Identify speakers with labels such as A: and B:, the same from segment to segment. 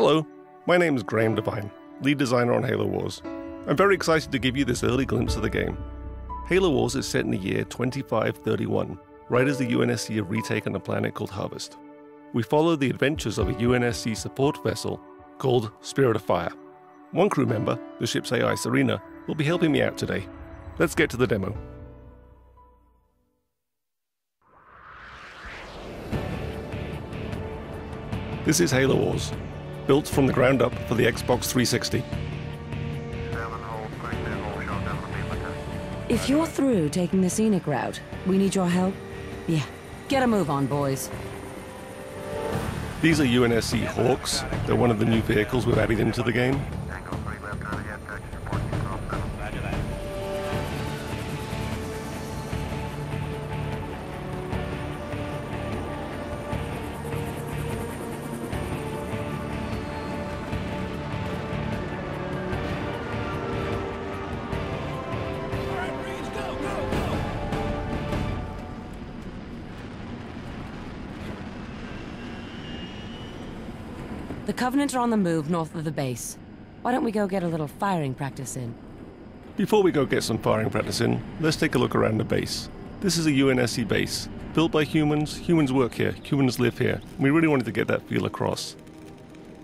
A: Hello, my name is Graham Devine, lead designer on Halo Wars. I'm very excited to give you this early glimpse of the game. Halo Wars is set in the year 2531, right as the UNSC have retaken a planet called Harvest. We follow the adventures of a UNSC support vessel called Spirit of Fire. One crew member, the ship's AI Serena, will be helping me out today. Let's get to the demo. This is Halo Wars, built from the ground up for the Xbox 360.
B: If you're through taking the scenic route, we need your help. Yeah, get a move on, boys.
A: These are UNSC Hawks. They're one of the new vehicles we've added into the game.
B: The Covenant are on the move north of the base. Why don't we go get a little firing practice in?
A: Before we go get some firing practice in, let's take a look around the base. This is a UNSC base, built by humans. Humans work here, humans live here. We really wanted to get that feel across.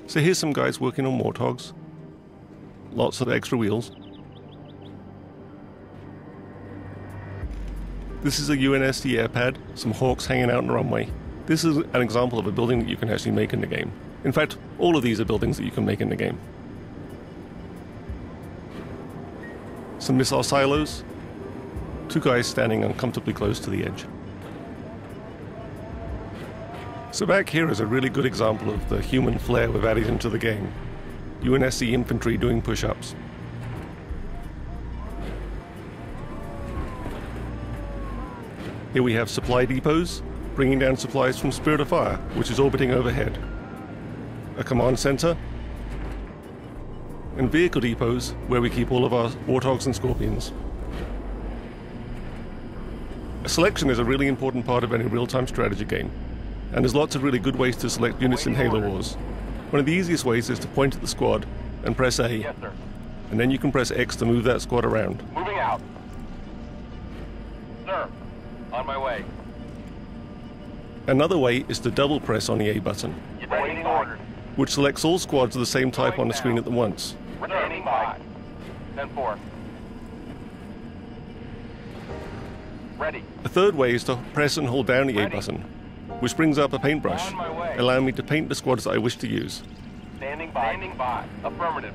A: So here's some guys working on Warthogs. Lots of extra wheels. This is a UNSC airpad, some Hawks hanging out on the runway. This is an example of a building that you can actually make in the game. In fact, all of these are buildings that you can make in the game. Some missile silos. Two guys standing uncomfortably close to the edge. So back here is a really good example of the human flair we've added into the game. UNSC infantry doing push-ups. Here we have supply depots, bringing down supplies from Spirit of Fire, which is orbiting overhead. A command center, and vehicle depots where we keep all of our Warthogs and Scorpions. A selection is a really important part of any real-time strategy game, and there's lots of really good ways to select units in Halo Wars. One of the easiest ways is to point at the squad and press A,
C: yes, sir.
A: And then you can press X to move that squad around.
C: Moving out. Sir, on my way.
A: Another way is to double press on the A button,
C: Waiting orders.
A: which selects all squads of the same type on the screen at once.
C: Standing by. 10-4. Ready.
A: A third way is to press and hold down the A button, which brings up a paintbrush,
C: On my way.
A: allowing me to paint the squads that I wish to use.
C: Standing by. Standing by. Affirmative.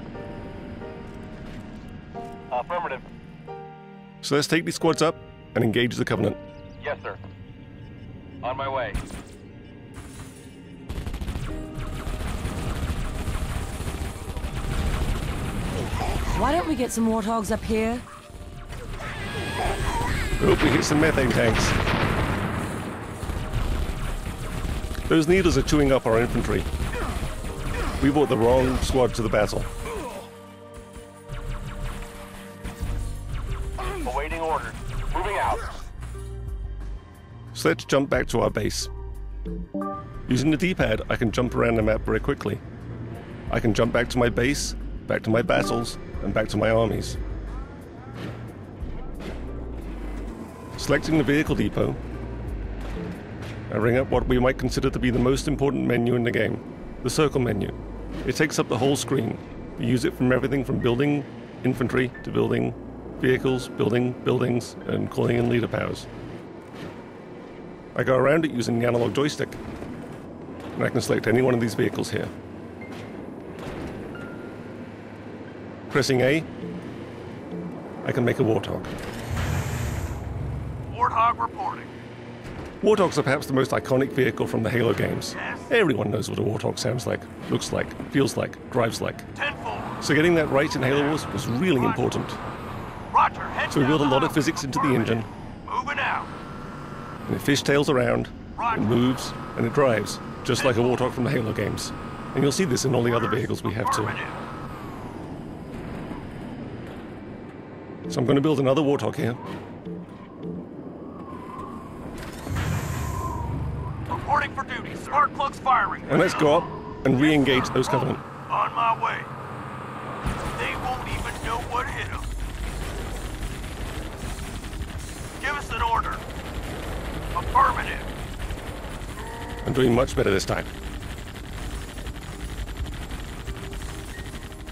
C: Affirmative.
A: So let's take these squads up and engage the Covenant.
C: Yes, sir. On my way.
B: Why don't we get some Warthogs up here?
A: Hope we hit some methane tanks. Those needles are chewing up our infantry. We brought the wrong squad to the battle.
C: Awaiting orders. Moving out.
A: So let's jump back to our base. Using the D-pad, I can jump around the map very quickly. I can jump back to my base, back to my battles, and back to my armies. Selecting the vehicle depot, I bring up what we might consider to be the most important menu in the game, the circle menu. It takes up the whole screen. We use it from everything from building infantry to building vehicles, building buildings, and calling in leader powers. I go around it using the analog joystick, and I can select any one of these vehicles here. Pressing A, I can make a Warthog.
C: Warthog reporting.
A: Warthogs are perhaps the most iconic vehicle from the Halo games. Everyone knows what a Warthog sounds like, looks like, feels like, drives like.
C: 10-4.
A: So getting that right in Halo Wars was really important.
C: Roger. Head
A: So we built a
C: down
A: lot
C: the
A: of physics into the engine,
C: Moving out.
A: and it fishtails around, it moves, and it drives, just like a Warthog from the Halo games. And you'll see this in all the other vehicles we have too. So I'm going to build another Warthog here.
C: Reporting for duty. Spark plugs firing.
A: And let's go up and re-engage those Covenant. I'm doing much better this time.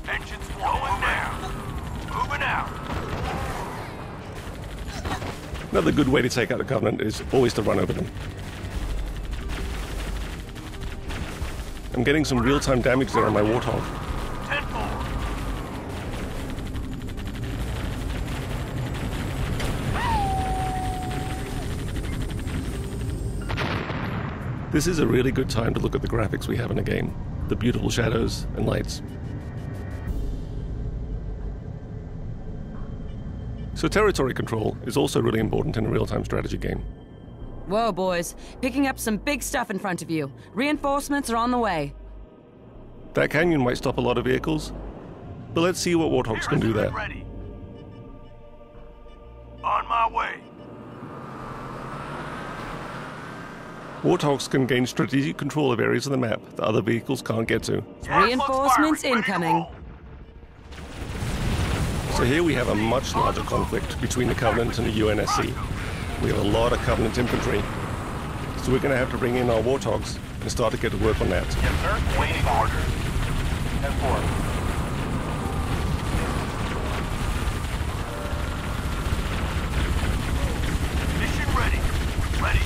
C: Engines going now. Moving out.
A: Another good way to take out the Covenant is always to run over them. I'm getting some real-time damage there on my Warthog.
C: 10-4.
A: This is a really good time to look at the graphics we have in the game. The beautiful shadows and lights. So territory control is also really important in a real-time strategy game.
B: Whoa, boys. Picking up some big stuff in front of you. Reinforcements are on the way.
A: That canyon might stop a lot of vehicles, but let's see what Warthogs can do there.
C: Ready. On my way.
A: Warthogs can gain strategic control of areas of the map that other vehicles can't get to.
B: Reinforcements incoming.
A: So here we have a much larger conflict between the Covenant and the UNSC. We have a lot of Covenant infantry, so we're going to have to bring in our Warthogs and start to get to work on that.
C: Yes, sir. Waiting orders. 10-4. Mission ready. Ready.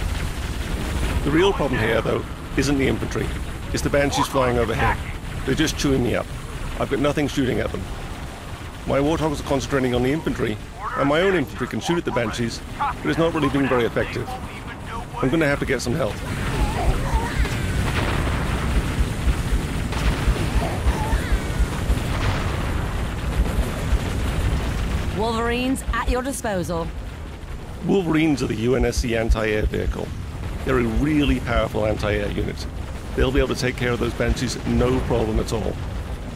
A: The real problem here, though, isn't the infantry. It's the Banshees flying overhead. They're just chewing me up. I've got nothing shooting at them. My Warthogs are concentrating on the infantry, and my own infantry can shoot at the Banshees, but it's not really being very effective. I'm going to have to get some help.
B: Wolverines at your disposal.
A: Wolverines are the UNSC anti-air vehicle. They're a really powerful anti-air unit. They'll be able to take care of those Banshees no problem at all.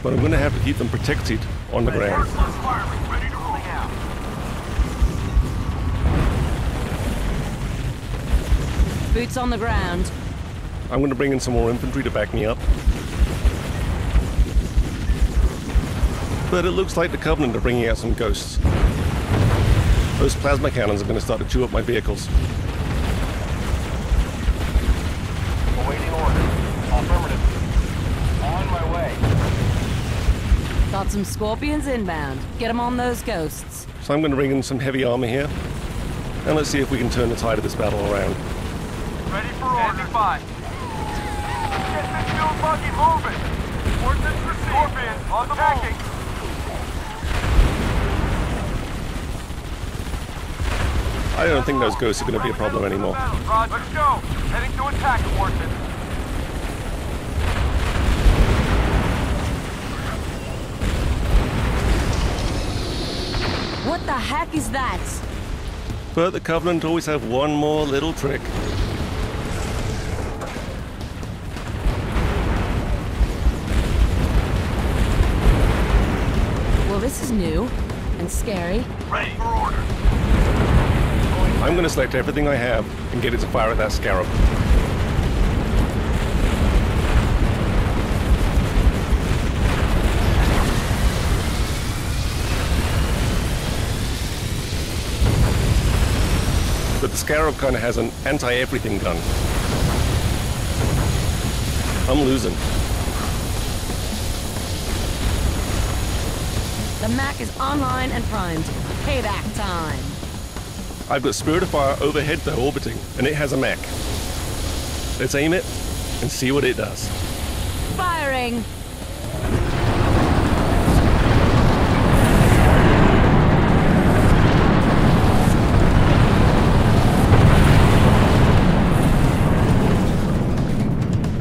A: But I'm going to have to keep them protected on the ground.
C: Merciless firing ready to roll out.
B: Boots on the ground.
A: I'm going to bring in some more infantry to back me up. But it looks like the Covenant are bringing out some ghosts. Those plasma cannons are going to start to chew up my vehicles.
C: Awaiting orders. Affirmative. On my way.
B: Got some Scorpions inbound. Get them on those ghosts.
A: So I'm going to bring in some heavy armor here. And let's see if we can turn the tide of this battle around.
C: Ready for order. 5. Get this fuel buggy moving. Ordnance received. Scorpion on the attacking.
A: I don't think those ghosts are going to be a problem anymore.
C: Roger. Let's go. Heading to attack, Warden.
B: What the heck is that?
A: But the Covenant always have one more little trick.
B: Well, this is new and scary.
C: Ready for order.
A: I'm going to select everything I have and get it to fire at that Scarab. But the Scarab kind of has an anti-everything gun. I'm losing.
B: The Mac is online and primed. Payback time.
A: I've got Spirit of Fire overhead though, orbiting, and it has a mech. Let's aim it and see what it does.
B: Firing.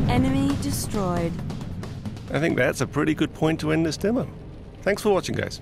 B: Enemy destroyed.
A: I think that's a pretty good point to end this demo. Thanks for watching, guys.